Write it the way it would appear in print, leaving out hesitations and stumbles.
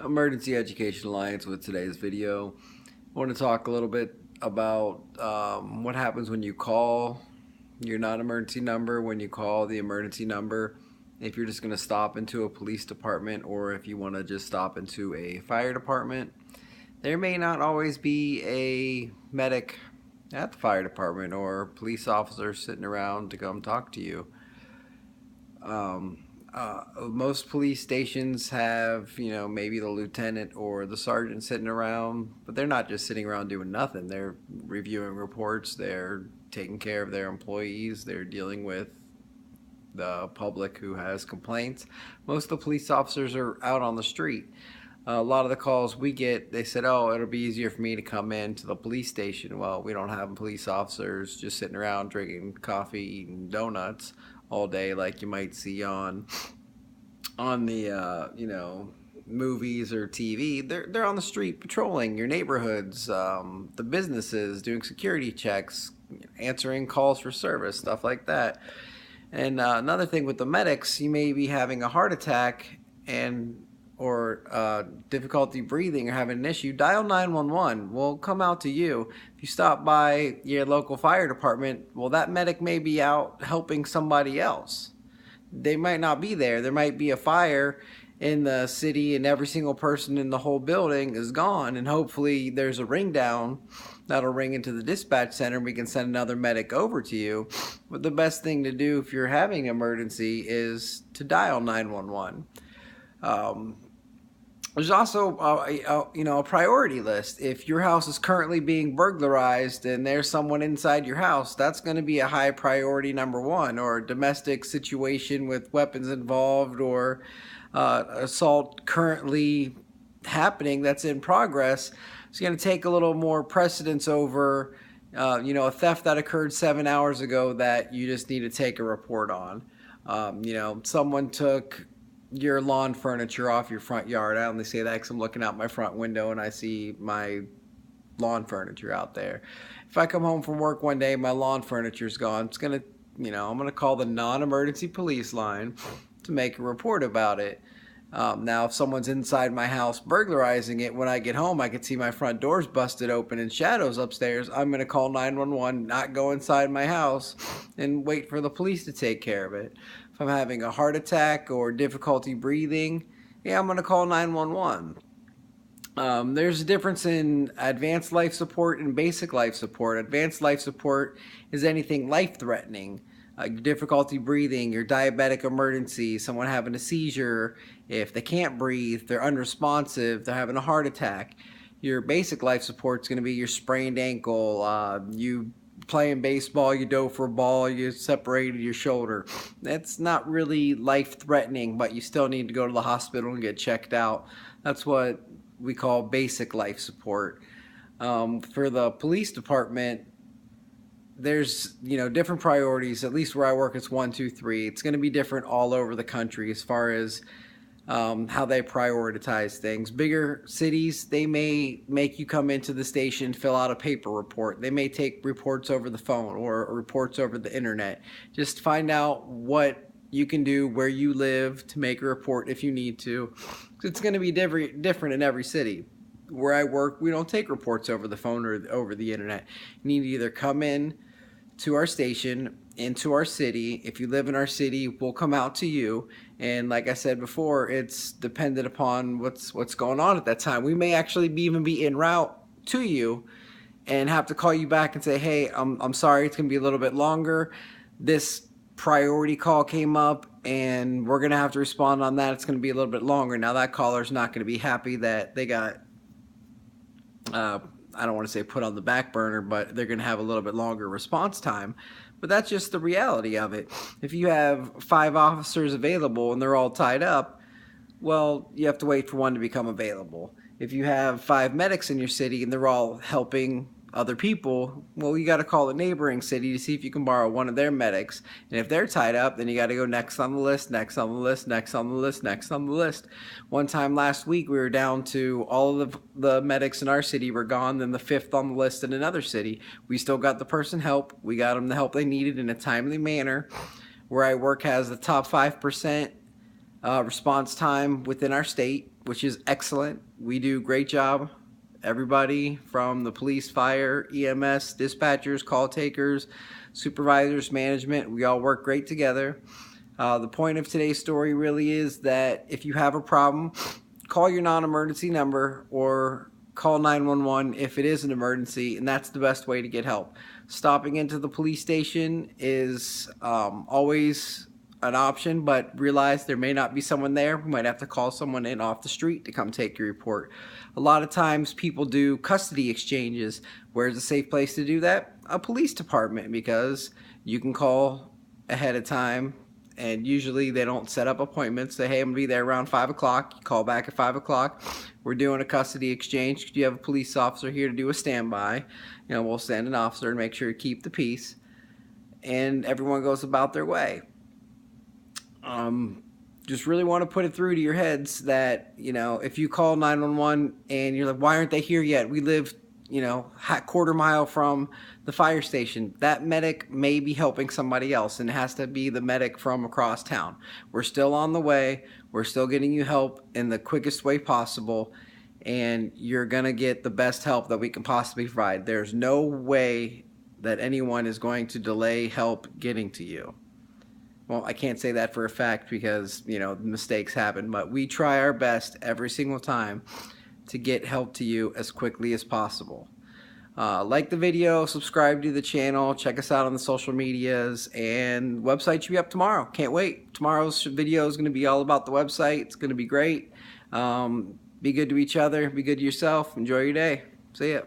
Emergency Education Alliance with today's video. I want to talk a little bit about what happens when you call your non-emergency number, when you call the emergency number, if you're just going to stop into a police department or if you want to just stop into a fire department. There may not always be a medic at the fire department or police officers sitting around to come talk to you. Most police stations have, maybe the lieutenant or the sergeant sitting around, but they're not just sitting around doing nothing. They're reviewing reports, they're taking care of their employees, they're dealing with the public who has complaints. Most of the police officers are out on the street. A lot of the calls we get, they said, oh, it'll be easier for me to come in to the police station. Well, we don't have police officers just sitting around drinking coffee, eating donuts all day like you might see on the movies or TV. They're on the street patrolling your neighborhoods, the businesses, doing security checks, answering calls for service, stuff like that. And another thing with the medics, you may be having a heart attack or difficulty breathing or having an issue. Dial 911. We'll come out to you. If you stop by your local fire department, well, that medic may be out helping somebody else. They might not be there. There might be a fire in the city and every single person in the whole building is gone, and hopefully there's a ring down that'll ring into the dispatch center and we can send another medic over to you. But the best thing to do if you're having an emergency is to dial 911. There's also a priority list. If your house is currently being burglarized and there's someone inside your house, that's going to be a high priority number one. Or a domestic situation with weapons involved, or assault currently happening that's in progress. It's going to take a little more precedence over a theft that occurred 7 hours ago that you just need to take a report on. Someone took your lawn furniture off your front yard. I only say that because I'm looking out my front window and I see my lawn furniture out there. If I come home from work one day, my lawn furniture's gone, I'm gonna call the non-emergency police line to make a report about it. Now, if someone's inside my house burglarizing it, when I get home, I can see my front door's busted open and shadows upstairs. I'm going to call 911, not go inside my house and wait for the police to take care of it. If I'm having a heart attack or difficulty breathing, I'm going to call 911. There's a difference in advanced life support and basic life support. Advanced life support is anything life-threatening. Difficulty breathing, your diabetic emergency, someone having a seizure, if they can't breathe, they're unresponsive, they're having a heart attack. Your basic life support is going to be your sprained ankle, you playing baseball, you dove for a ball, you separated your shoulder. That's not really life-threatening, but you still need to go to the hospital and get checked out. That's what we call basic life support. For the police department, there's different priorities. At least where I work, it's 1, 2, 3. It's going to be different all over the country as far as how they prioritize things. Bigger cities, they may make you come into the station, fill out a paper report. They may take reports over the phone or reports over the internet. Just find out what you can do where you live to make a report if you need to. It's going to be different in every city. Where I work, we don't take reports over the phone or over the internet. You need to either come in to our station, into our city. If you live in our city, we'll come out to you. And like I said before, it's dependent upon what's going on at that time. We may actually even be en route to you and have to call you back and say, hey, I'm sorry, it's going to be a little bit longer. This priority call came up and we're going to have to respond on that. It's going to be a little bit longer. Now that caller's not going to be happy that they got I don't want to say put on the back burner, but they're going to have a little bit longer response time. But that's just the reality of it. If you have 5 officers available and they're all tied up, well, you have to wait for one to become available. If you have 5 medics in your city and they're all helping other people, well, you got to call the neighboring city to see if you can borrow one of their medics. And if they're tied up, then you got to go next on the list, next on the list, next on the list, next on the list. One time last week, we were down to all of the medics in our city were gone, then the 5th on the list in another city. We still got the person help. We got them the help they needed in a timely manner. Where I work has the top 5% response time within our state, which is excellent. We do a great job. Everybody from the police, fire, EMS, dispatchers, call takers, supervisors, management, we all work great together. The point of today's story really is that if you have a problem, call your non-emergency number or call 911 if it is an emergency, and that's the best way to get help. Stopping into the police station is always an option, but realize there may not be someone there. We might have to call someone in off the street to come take your report. A lot of times people do custody exchanges. Where's a safe place to do that? A police department, because you can call ahead of time, and usually they don't set up appointments. Say, hey, I'm gonna be there around 5 o'clock. You call back at 5 o'clock. We're doing a custody exchange. Could you have a police officer here to do a standby? We'll send an officer and make sure to keep the peace, and everyone goes about their way. Just really want to put it through to your heads that, if you call 911 and you're like, why aren't they here yet? We live, quarter mile from the fire station. That medic may be helping somebody else, and it has to be the medic from across town. We're still on the way. We're still getting you help in the quickest way possible, and you're going to get the best help that we can possibly provide. There's no way that anyone is going to delay help getting to you. Well, I can't say that for a fact because, mistakes happen, but we try our best every single time to get help to you as quickly as possible. Like the video, subscribe to the channel, check us out on the social medias, and the website should be up tomorrow. Can't wait. Tomorrow's video is going to be all about the website. It's going to be great. Be good to each other. Be good to yourself. Enjoy your day. See ya.